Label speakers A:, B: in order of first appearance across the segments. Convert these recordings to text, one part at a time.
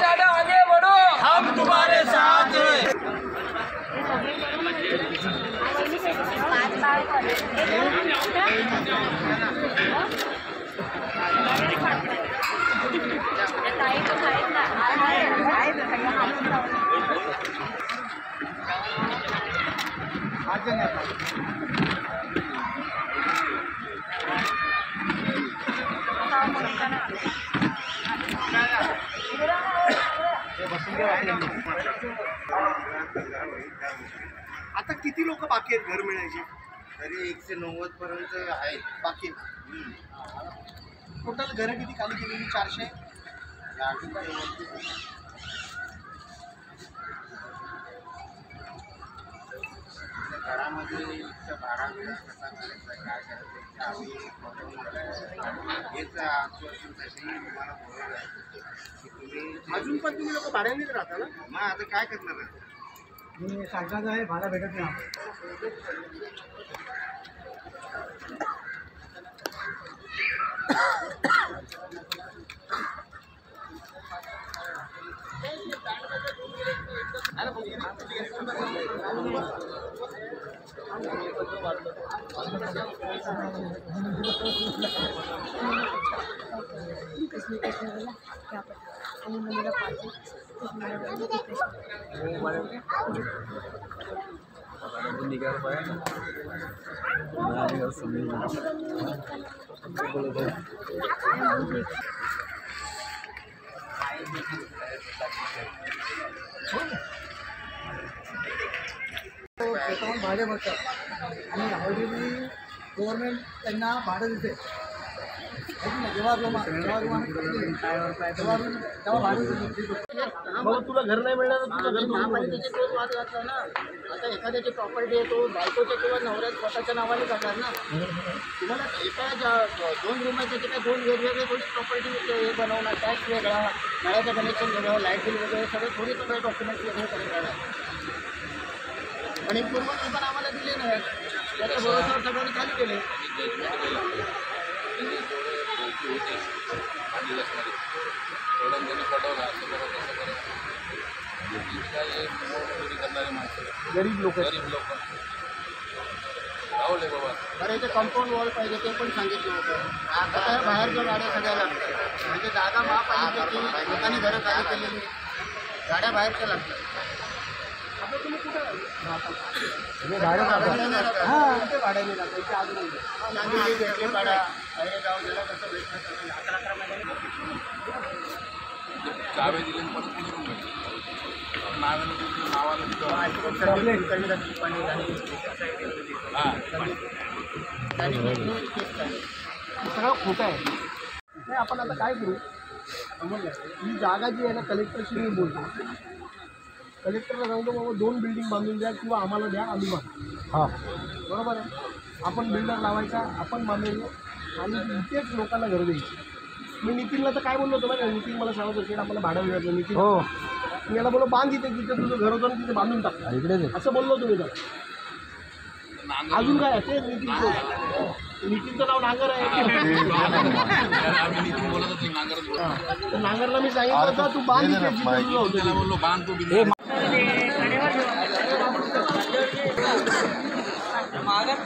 A: दादा आगे बढ़ो,
B: हम तुम्हारे साथ हैं।
C: आता किती लोक बाकी आहेत घर मिळायचे?
D: तरी 190 पर्यंत आहेत
C: बाकी टोटल घरं किती खाली केलेली? 400.
D: घरामध्ये भाडा कसा करायचा, काय करायचं हेच आश्वासनसाठी तुम्हाला बोलवलं आहे की तुम्ही
C: अजून पण तुम्ही लोक भाड्यानेच राहता ना?
D: मग आता काय करणार आहे?
C: मी सांगायचं आहे भाडा भेटत नाही. स्वतःहून भाडे भरतात आणि ऑलरेडी गव्हर्नमेंट त्यांना भाडं देते. जेव्हा भाडं मग तुला घर नाही मिळणार, तुझं घर
E: महापालिकेचे तोच वाद घातला ना. आता एखाद्याची प्रॉपर्टी आहे तो बायकोच्या किंवा नवऱ्या स्वतःच्या नावाने करणार ना. तुम्हाला एका 2 रूमाच्या ठिकाणी 2 वेगवेगळे थोडी प्रॉपर्टी हे बनवणार, टॅक्स वेगळा, नळाचं कनेक्शन वेगळं, लाईट बिल वगैरे सगळं थोडी सगळे डॉक्युमेंट्स वेगळे करणार. आणि पूर्वकल्पना आम्हाला दिली नाही, त्याच्या भरोश्यावर सगळ्यांनी खाली केले.
C: गरीब लोक
E: बरं इथे कंपाऊंड वॉल पाहिजे ते पण सांगितलं होतं. आता बाहेरच्या गाड्या सगळ्या लागतात, म्हणजे जागा महापालिकेची लोकांनी घरं खाली केलेली, गाड्या बाहेरच्या लागतात.
C: आता तुम्ही कुठं
E: भाड्याने लागतात इथे अजून चांगली घेतली भाडा अरे गाव गेला कसं भेटणं 11 महिने
B: चावे दिले
C: सगळं खोटं आहे. नाही आपण आता काय करू, ही जागा जी आहे ना कलेक्टरशी मी बोलतो. कलेक्टरला सांगतो बाबा 2 बिल्डिंग बांधून द्या किंवा आम्हाला द्या, आम्ही बांधू. बरोबर आहे. आपण बिल्डर लावायचा, आपण बांधायचं आणि इथेच लोकांना घर द्यायची. मी नितीनला तर काय बोललो होतो ना, नितीन मला सांगत होते आम्हाला भाडं मिळालं. नितीन मी याला बोललो बांध इथे, तिथे तुझं घर होतं तिथे बांधून टाक इकडे, असं बोललो तुम्ही तर. अजून काय ते नितीनचं नाव नांगर आहे. तर नांगरला मी सांगितलं होतं तू बांध इथे.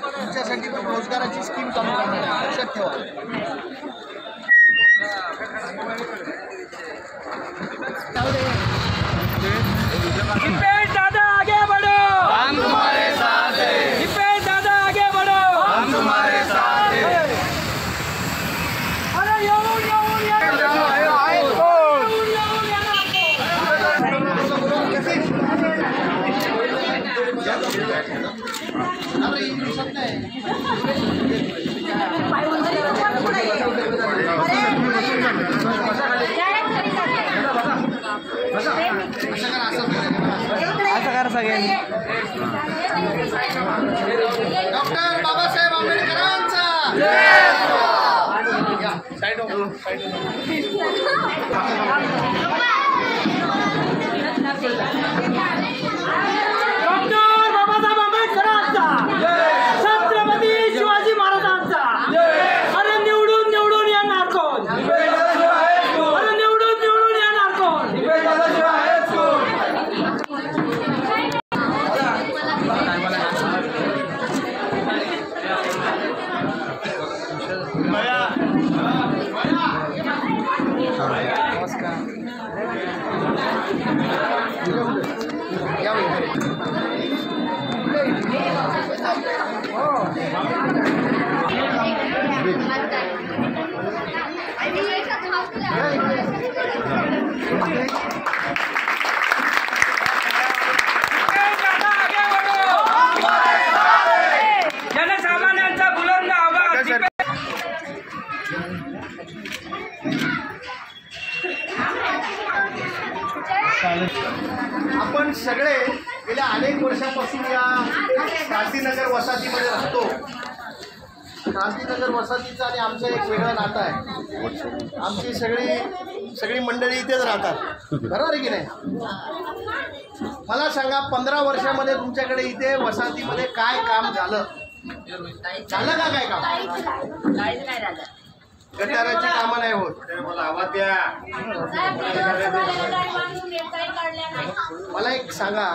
C: तुमच्यासाठी पण रोजगाराची स्कीम चालू करणार आहे, लक्षात ठेवा.
A: दीपेश दादा आगे बढ़ो,
B: हम तुम्हारे साथ हैं।
A: दीपेश दादा आगे बढ़ो,
B: हम तुम्हारे साथ हैं।
A: अरे येऊन येऊन
C: असं करा सगळ्यांनी.
E: डॉक्टर बाबासाहेब आंबेडकरांचा
A: डॉक्टर बाबासाहेब आंबेडकरांचा, छत्रपती शिवाजी महाराजांचा. अरे निवडून निवडून येणार कोण? अरे निवडून निवडून येणार कोण? जनसामान्यांचा बुलंद आवाज.
C: आपण सगळे गेल्या अनेक वर्षापासून या क्रांतीनगर वसाहतीमध्ये राहतो. क्रांतीनगर वसाहतीचं आणि आमचं एक वेगळं नातं आहे. आमची सगळी मंडळी इथेच राहतात, बरोबर आहे की नाही? मला सांगा, 15 वर्षामध्ये तुमच्याकडे इथे वसाहतीमध्ये काय काम झालं का? काय काम? गटाराची कामं नाही होत. मला एक सांगा,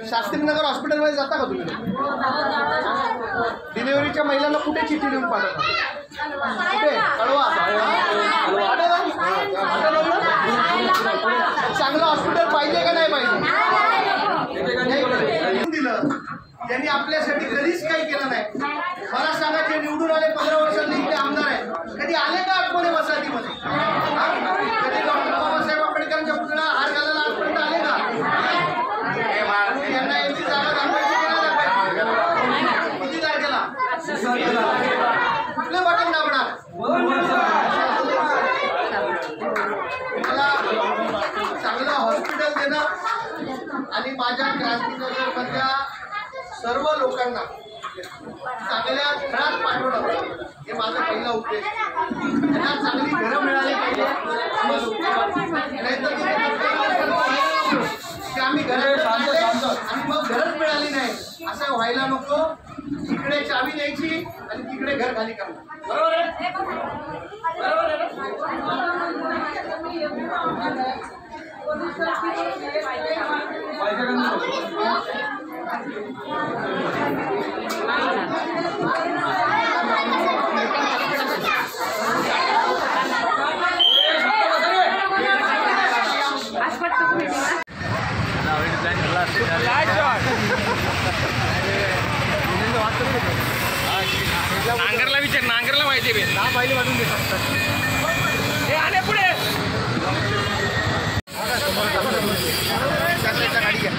C: शास्त्रीनगर हॉस्पिटलमध्ये जाता का तुम्ही? डिलिव्हरीच्या महिलांना कुठे चिठ्ठी लिहून पाठवता? कुठे? कळवा. चांगलं हॉस्पिटल पाहिजे का नाही पाहिजे? दिलं त्यांनी आपल्यासाठी कधीच काही केलं नाही. मला सांगा, जे निवडून आले 15 वर्षांनी इथे आमदार आहे, कधी आले का आठवणे वसाहतीमध्ये? कधी डॉक्टर बाबासाहेब आंबेडकरांच्या पुतळ्याला हार घालायला आजपर्यंत आले का? यांना यांची जागा दाखवायची की नाही दाखवायची? किती तारखेला? कुठले बटन दाबणार? मला चांगलं हॉस्पिटल देणं आणि माझ्या क्रांतीनगरमधल्या सर्व लोकांना चांगल्या घरात पाठवणं हे माझा पहिला उद्देश. त्यांना चांगली घरं मिळाली पाहिजे, नाहीतर की आम्ही घरं आणि मग घरच मिळाली नाही असं व्हायला नको. इकडे चावी द्यायची आणि तिकडे घर खाली करणं, बरोबर आहे? बरोबर आहे.
A: नांगरला विचार, नांगरला माहिती आहे ना, पाहिली वाजून देतात. हे आले पुढे
C: गाडी घ्या.